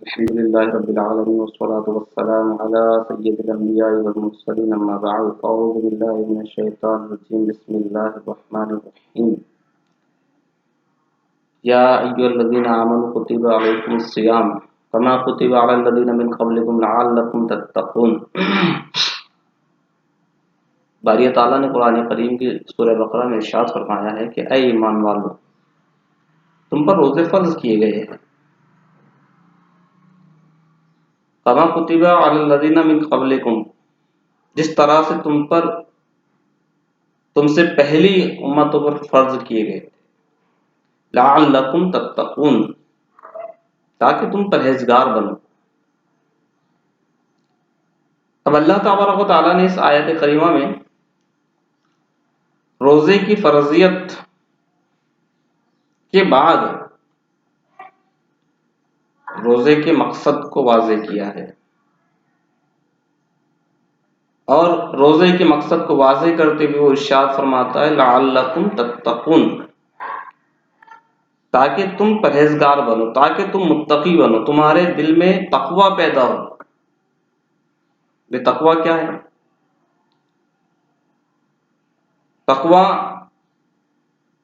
الحمد لله رب العالمين والصلاة والسلام على سيد الأنبياء والمرسلين أما بعد فأعوذ بالله من الشيطان الرجيم بسم الله الرحمن الرحيم يا أيها الذين آمنوا كتب عليكم الصيام كما كتب على الذين من قبلكم لعلكم تتقون۔ باری تعالیٰ نے قرآن کریم کی سورہ بقرہ میں ارشاد فرمایا ہے کہ اے ایمان والو، تم پر روزے فرض کیے گئے ہیں، کما کتب علی الذین من قبلکم، جس طرح سے تم سے پہلی امتوں پر فرض کیے گئے تھے، لعلکم تتقون، تاکہ تم پرہیزگار بنو۔ اب اللہ تبارک و تعالیٰ نے اس آیت کریمہ میں روزے کی فرضیت کے بعد روزے کے مقصد کو واضح کیا ہے، اور روزے کے مقصد کو واضح کرتے ہوئے وہ ارشاد فرماتا ہے لعلکم تتقون، تاکہ تم پرہیزگار بنو، تاکہ تم متقی بنو، تمہارے دل میں تقوی پیدا ہو۔ یہ تقوی کیا ہے؟ تقوی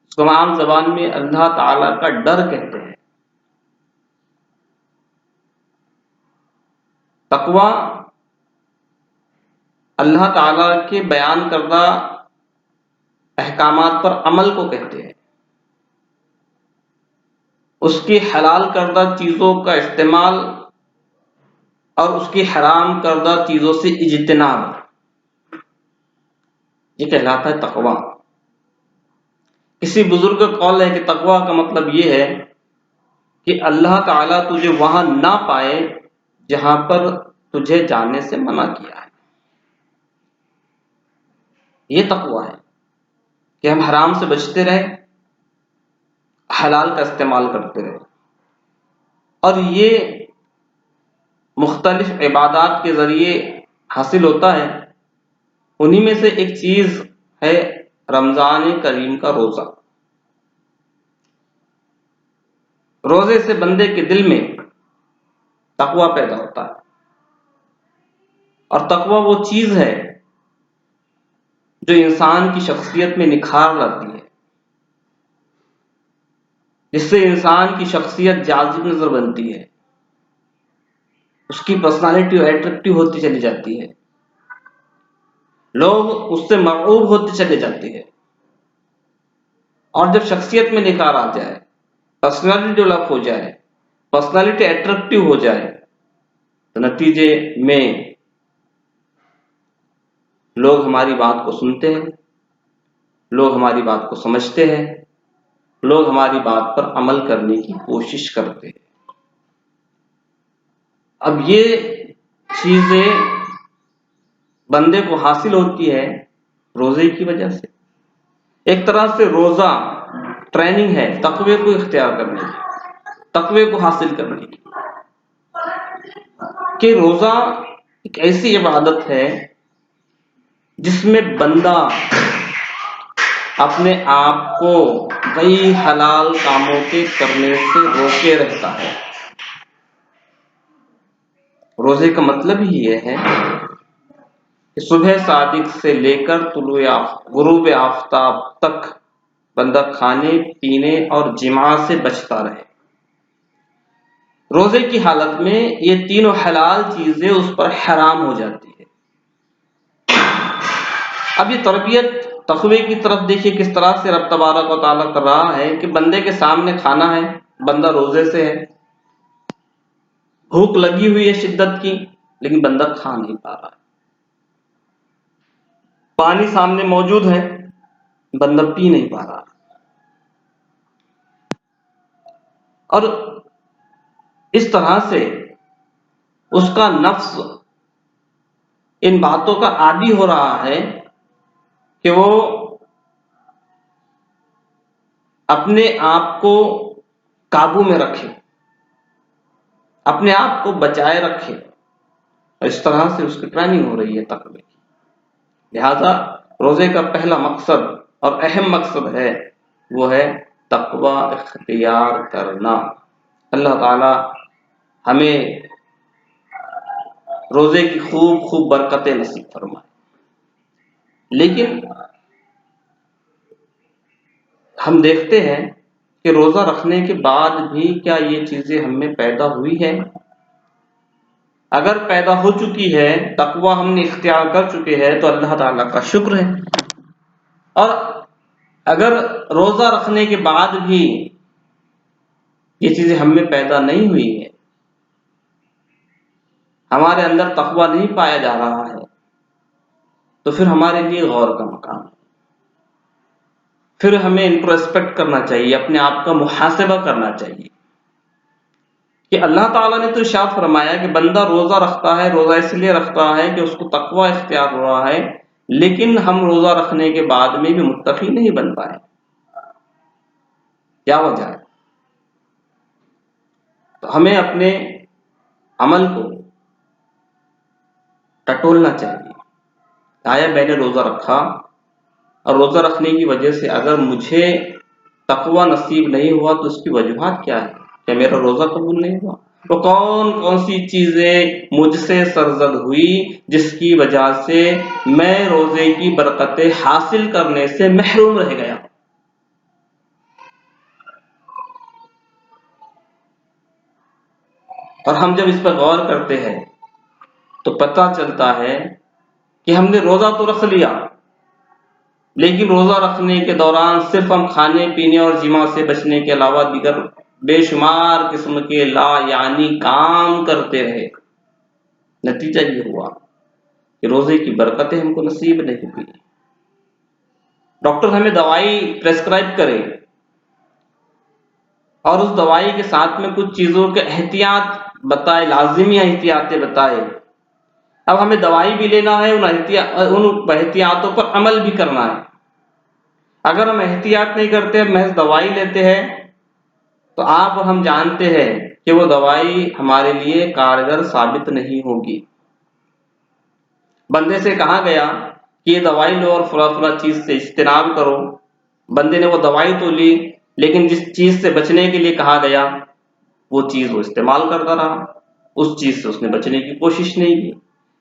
اس کو عام زبان میں اللہ تعالیٰ کا ڈر کہتے ہیں۔ تقوی اللہ تعالیٰ کے بیان کردہ احکامات پر عمل کو کہتے ہیں، اس کی حلال کردہ چیزوں کا استعمال اور اس کی حرام کردہ چیزوں سے اجتناب، یہ کہلاتا ہے تقوی۔ کسی بزرگ کا قول ہے کہ تقوی کا مطلب یہ ہے کہ اللہ تعالیٰ تجھے وہاں نہ پائے جہاں پر تجھے جانے سے منع کیا ہے۔ یہ تقوی ہے کہ ہم حرام سے بچتے رہیں، حلال کا استعمال کرتے رہیں، اور یہ مختلف عبادات کے ذریعے حاصل ہوتا ہے۔ انہی میں سے ایک چیز ہے رمضان کریم کا روزہ۔ روزے سے بندے کے دل میں تقوی پیدا ہوتا ہے، اور تقوی وہ چیز ہے جو انسان کی شخصیت میں نکھار لاتی ہے، جس سے انسان کی شخصیت جاذب نظر بنتی ہے، اس کی پرسنالٹی اٹریکٹیو ہوتی چلی جاتی ہے، لوگ اس سے مرعوب ہوتے چلے جاتے ہیں۔ اور جب شخصیت میں نکھار آ جائے، پرسنالٹی ڈیولپ ہو جائے، پرسنالٹی اٹریکٹیو ہو جائے، تو نتیجے میں لوگ ہماری بات کو سنتے ہیں، لوگ ہماری بات کو سمجھتے ہیں، لوگ ہماری بات پر عمل کرنے کی کوشش کرتے ہیں۔ اب یہ چیزیں بندے کو حاصل ہوتی ہے روزے کی وجہ سے۔ ایک طرح سے روزہ ٹریننگ ہے تقوی کو اختیار کرنے کی، تقوی کو حاصل کرنے کی، کہ روزہ ایک ایسی عبادت ہے جس میں بندہ اپنے آپ کو کئی حلال کاموں کے کرنے سے روکے رہتا ہے۔ روزے کا مطلب ہی یہ ہے کہ صبح صادق سے لے کر غروب آفتاب تک بندہ کھانے پینے اور جماع سے بچتا رہے۔ روزے کی حالت میں یہ تینوں حلال چیزیں اس پر حرام ہو جاتی ہے۔ اب یہ تربیت تقوی کی طرف دیکھیے کس طرح سے رب تبارک و تعالیٰ کر رہا ہے کہ بندے کے سامنے کھانا ہے، بندہ روزے سے ہے، بھوک لگی ہوئی ہے شدت کی، لیکن بندہ کھا نہیں پا رہا ہے، پانی سامنے موجود ہے، بندہ پی نہیں پا رہا، اور اس طرح سے اس کا نفس ان باتوں کا عادی ہو رہا ہے کہ وہ اپنے آپ کو قابو میں رکھے، اپنے آپ کو بچائے رکھے، اور اس طرح سے اس کی ٹریننگ ہو رہی ہے تقوی کی۔ لہذا روزے کا پہلا مقصد اور اہم مقصد ہے وہ ہے تقوی اختیار کرنا۔ اللہ تعالی ہمیں روزے کی خوب خوب برکتیں نصیب فرمائے۔ لیکن ہم دیکھتے ہیں کہ روزہ رکھنے کے بعد بھی کیا یہ چیزیں ہم میں پیدا ہوئی ہے؟ اگر پیدا ہو چکی ہے، تقوی ہم نے اختیار کر چکے ہیں، تو اللہ تعالیٰ کا شکر ہے۔ اور اگر روزہ رکھنے کے بعد بھی یہ چیزیں ہم میں پیدا نہیں ہوئی ہے، ہمارے اندر تقوی نہیں پایا جا رہا ہے، تو پھر ہمارے لیے غور کا مقام ہے۔ پھر ہمیں انٹروسپیکٹ کرنا چاہیے، اپنے آپ کا محاسبہ کرنا چاہیے کہ اللہ تعالیٰ نے تو ارشاد فرمایا کہ بندہ روزہ رکھتا ہے، روزہ اس لیے رکھتا ہے کہ اس کو تقوی اختیار ہو رہا ہے، لیکن ہم روزہ رکھنے کے بعد میں بھی متقی نہیں بن پائے۔ کیا وجہ ہے؟ تو ہمیں اپنے عمل کو ٹٹولنا چاہیے۔ آیا میں نے روزہ رکھا، اور روزہ رکھنے کی وجہ سے اگر مجھے تقوی نصیب نہیں ہوا تو اس کی وجوہات کیا ہے؟ کیا میرا روزہ قبول نہیں ہوا؟ تو کون کون سی چیزیں مجھ سے سرزد ہوئی جس کی وجہ سے میں روزے کی برکتیں حاصل کرنے سے محروم رہ گیا؟ اور ہم جب اس پر غور کرتے ہیں تو پتہ چلتا ہے کہ ہم نے روزہ تو رکھ لیا، لیکن روزہ رکھنے کے دوران صرف ہم کھانے پینے اور جماع سے بچنے کے علاوہ دیگر بے شمار قسم کے لا یعنی کام کرتے رہے۔ نتیجہ یہ ہوا کہ روزے کی برکتیں ہم کو نصیب نہیں ہوئی۔ ڈاکٹر ہمیں دوائی پریسکرائب کرے اور اس دوائی کے ساتھ میں کچھ چیزوں کے احتیاط بتائے، لازمی احتیاطیں بتائے۔ اب ہمیں دوائی بھی لینا ہے، ان احتیاطوں پر عمل بھی کرنا ہے۔ اگر ہم احتیاط نہیں کرتے، محض دوائی لیتے ہیں، تو آپ اور ہم جانتے ہیں کہ وہ دوائی ہمارے لیے کارگر ثابت نہیں ہوگی۔ بندے سے کہا گیا کہ یہ دوائی لو اور فلاں فلاں چیز سے اجتناب کرو، بندے نے وہ دوائی تو لی، لیکن جس چیز سے بچنے کے لیے کہا گیا وہ چیز وہ استعمال کرتا رہا، اس چیز سے اس نے بچنے کی کوشش نہیں کی۔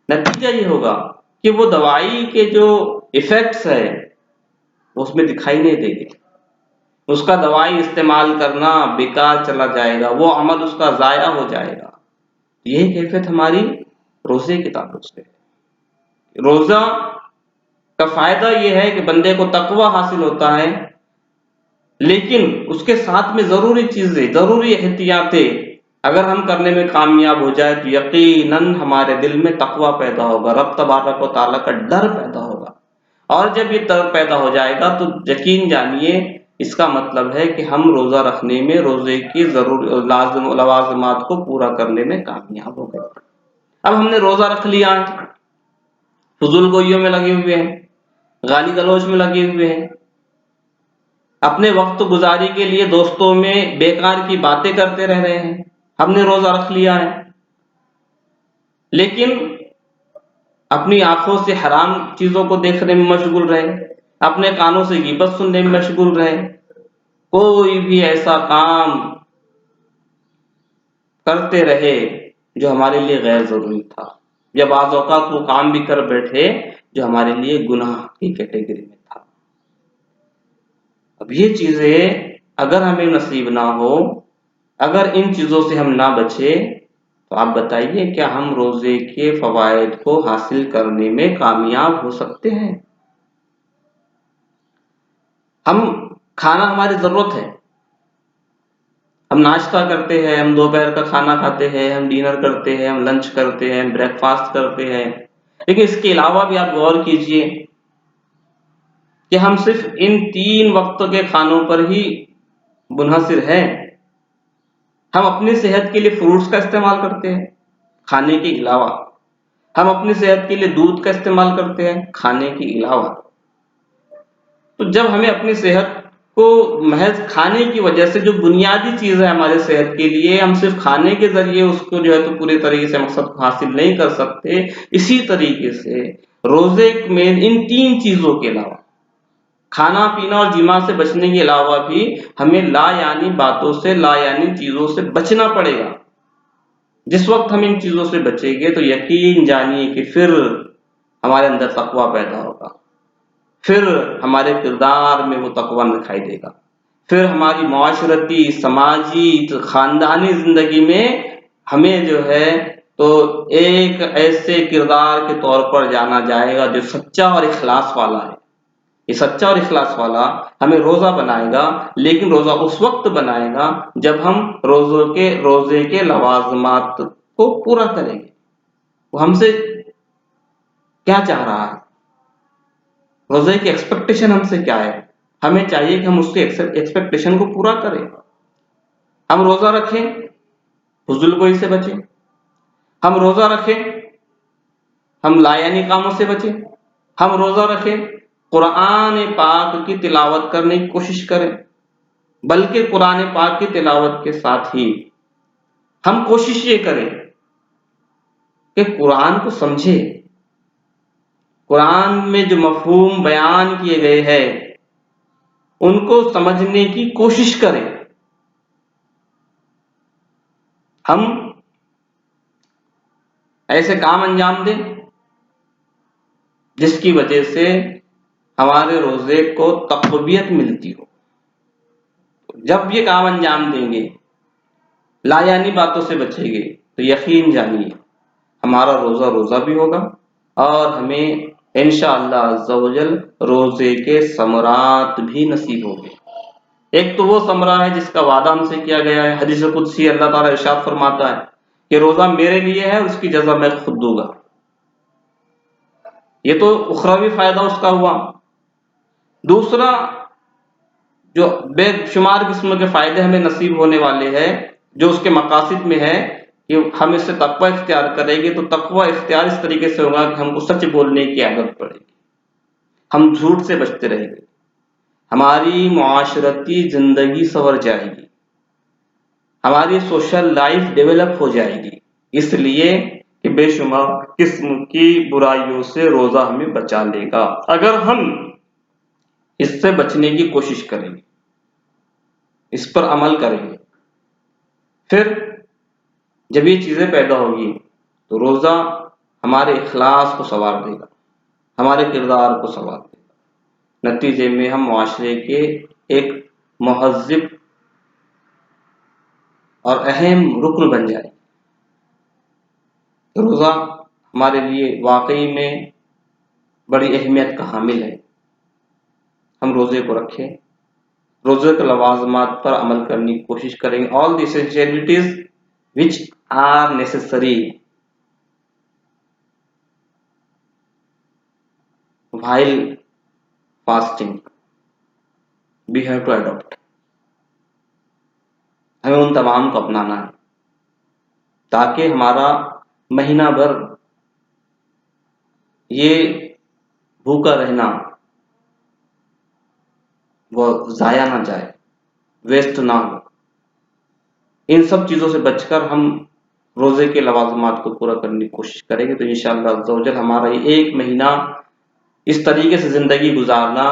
نتیجہ یہ ہوگا کہ وہ دوائی کے جو ایفیکٹس ہے اس میں دکھائی نہیں دے گی، اس کا دوائی استعمال کرنا بیکار چلا جائے گا، وہ عمل اس کا ضائع ہو جائے گا۔ یہ کیفیت ہماری روزے کے تعلق سے ہے۔ روزہ کا فائدہ یہ ہے کہ بندے کو تقوی حاصل ہوتا ہے، لیکن اس کے ساتھ میں ضروری چیزیں، ضروری احتیاطیں اگر ہم کرنے میں کامیاب ہو جائے تو یقیناً ہمارے دل میں تقوی پیدا ہوگا، رب تبارک و تعالیٰ کا ڈر پیدا ہوگا۔ اور جب یہ ڈر پیدا ہو جائے گا تو یقین جانیے اس کا مطلب ہے کہ ہم روزہ رکھنے میں، روزے کی لوازمات کو پورا کرنے میں کامیاب ہو گئے۔ اب ہم نے روزہ رکھ لیا، فضول گوئیوں میں لگے ہوئے ہیں، گالی گلوچ میں لگے ہوئے ہیں، اپنے وقت گزاری کے لیے دوستوں میں بیکار کی باتیں کرتے رہ رہے ہیں۔ ہم نے روزہ رکھ لیا ہے، لیکن اپنی آنکھوں سے حرام چیزوں کو دیکھنے میں مشغول رہے، اپنے کانوں سے غیبت سننے میں مشغول رہے، کوئی بھی ایسا کام کرتے رہے جو ہمارے لیے غیر ضروری تھا، یا بعض اوقات وہ کام بھی کر بیٹھے جو ہمارے لیے گناہ کی کیٹیگری میں تھا۔ اب یہ چیزیں اگر ہمیں نصیب نہ ہو، اگر ان چیزوں سے ہم نہ بچے، تو آپ بتائیے کیا ہم روزے کے فوائد کو حاصل کرنے میں کامیاب ہو سکتے ہیں؟ ہم کھانا ہماری ضرورت ہے، ہم ناشتہ کرتے ہیں، ہم دوپہر کا کھانا کھاتے ہیں، ہم ڈنر کرتے ہیں، ہم لنچ کرتے ہیں، ہم بریک فاسٹ کرتے ہیں، لیکن اس کے علاوہ بھی آپ غور کیجئے کہ ہم صرف ان 3 وقت کے کھانوں پر ہی منحصر ہیں۔ ہم اپنی صحت کے لیے فروٹس کا استعمال کرتے ہیں کھانے کے علاوہ، ہم اپنی صحت کے لیے دودھ کا استعمال کرتے ہیں کھانے کے علاوہ۔ تو جب ہمیں اپنی صحت کو محض کھانے کی وجہ سے، جو بنیادی چیز ہے ہمارے صحت کے لیے، ہم صرف کھانے کے ذریعے اس کو جو ہے تو پوری طریقے سے مقصد کو حاصل نہیں کر سکتے، اسی طریقے سے روزے میں ان 3 چیزوں کے علاوہ، کھانا پینا اور جماع سے بچنے کے علاوہ بھی ہمیں لا یعنی باتوں سے، لا یعنی چیزوں سے بچنا پڑے گا۔ جس وقت ہم ان چیزوں سے بچیں گے تو یقین جانیے کہ پھر ہمارے اندر تقویٰ پیدا ہوگا، پھر ہمارے کردار میں وہ تقویٰ دکھائی دے گا، پھر ہماری معاشرتی، سماجی، خاندانی زندگی میں ہمیں جو ہے تو ایک ایسے کردار کے طور پر جانا جائے گا جو سچا اور اخلاص والا ہے۔ یہ سچا اور اخلاص والا ہمیں روزہ بنائے گا، لیکن روزہ اس وقت بنائے گا جب ہم روزے کے لوازمات کو پورا کریں گے۔ وہ ہم سے کیا چاہ رہا ہے، روزے کی ایکسپیکٹیشن ہم سے کیا ہے، ہمیں چاہیے کہ ہم اس کی ایکسپیکٹیشن کو پورا کریں۔ ہم روزہ رکھیں، فضول گوئی سے بچیں، ہم روزہ رکھیں، ہم لایانی کاموں سے بچیں، ہم روزہ رکھیں، قرآن پاک کی تلاوت کرنے کی کوشش کریں، بلکہ قرآن پاک کی تلاوت کے ساتھ ہی ہم کوشش یہ کریں کہ قرآن کو سمجھیں، قرآن میں جو مفہوم بیان کیے گئے ہیں ان کو سمجھنے کی کوشش کریں۔ ہم ایسے کام انجام دیں جس کی وجہ سے ہمارے روزے کو تقویت ملتی ہو۔ جب یہ کام انجام دیں گے، لایانی باتوں سے بچیں گے، تو یقین جانیے ہمارا روزہ بھی ہوگا اور ہمیں انشاءاللہ عز و جل روزے کے ثمرات بھی نصیب ہوں گے۔ ایک تو وہ ثمرہ ہے جس کا وعدہ ہم سے کیا گیا ہے، حدیث قدسی اللہ تعالیٰ ارشاد فرماتا ہے کہ روزہ میرے لیے ہے، اس کی جزا میں خود دوں گا۔ یہ تو اخروی فائدہ اس کا ہوا۔ دوسرا جو بے شمار قسم کے فائدے ہمیں نصیب ہونے والے ہیں، جو اس کے مقاصد میں ہے کہ ہم اس سے تقوی اختیار کریں گے، تو تقوی اختیار اس طریقے سے ہوگا کہ ہم کو سچ بولنے کی عادت پڑے گی، ہم جھوٹ سے بچتے رہیں گے، ہماری معاشرتی زندگی سنور جائے گی، ہماری سوشل لائف ڈیولپ ہو جائے گی، اس لیے کہ بے شمار قسم کی برائیوں سے روزہ ہمیں بچا لے گا اگر ہم اس سے بچنے کی کوشش کریں گے، اس پر عمل کریں گے۔ پھر جب یہ چیزیں پیدا ہوگی تو روزہ ہمارے اخلاص کو سنوار دے گا، ہمارے کردار کو سنوار دے گا، نتیجے میں ہم معاشرے کے ایک مہذب اور اہم رکن بن جائے۔ روزہ ہمارے لیے واقعی میں بڑی اہمیت کا حامل ہے۔ ہم روزے کو رکھیں، روزے کے لوازمات پر عمل کرنے کی کوشش کریں گے۔ all the essentialities which are necessary while fasting we have to adopt۔ ہمیں ان تمام کو اپنانا ہے تاکہ ہمارا مہینہ بھر یہ بھوکا رہنا وہ ضائع نہ جائے، ویسٹ نہ ہو۔ ان سب چیزوں سے بچ کر ہم روزے کے لوازمات کو پورا کرنے کی کوشش کریں گے تو انشاءاللہ عز و جل ہمارا یہ ایک مہینہ اس طریقے سے زندگی گزارنا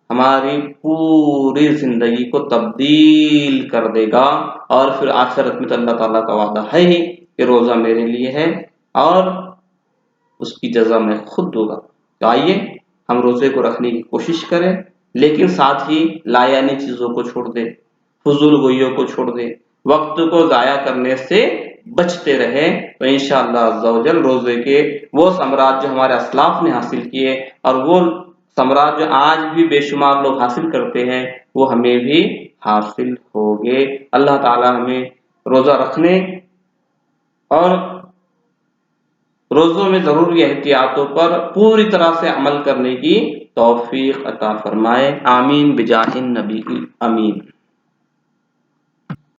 ہماری پوری زندگی کو تبدیل کر دے گا، اور پھر آخرت میں تو اللہ تعالیٰ کا وعدہ ہے ہی کہ روزہ میرے لیے ہے اور اس کی جزا میں خود دوں گا۔ تو آئیے ہم روزے کو رکھنے کی کوشش کریں، لیکن ساتھ ہی لایانی چیزوں کو چھوڑ دیں، فضول گوئیوں کو چھوڑ دیں، وقت کو ضائع کرنے سے بچتے رہیں، تو انشاءاللہ عز و جل روزے کے وہ ثمرات جو ہمارے اسلاف نے حاصل کیے اور وہ ثمرات جو آج بھی بے شمار لوگ حاصل کرتے ہیں وہ ہمیں بھی حاصل ہوگے۔ اللہ تعالیٰ ہمیں روزہ رکھنے اور روزوں میں ضروری احتیاطوں پر پوری طرح سے عمل کرنے کی توفیق عطا فرمائے، آمین بجاہ النبی امین۔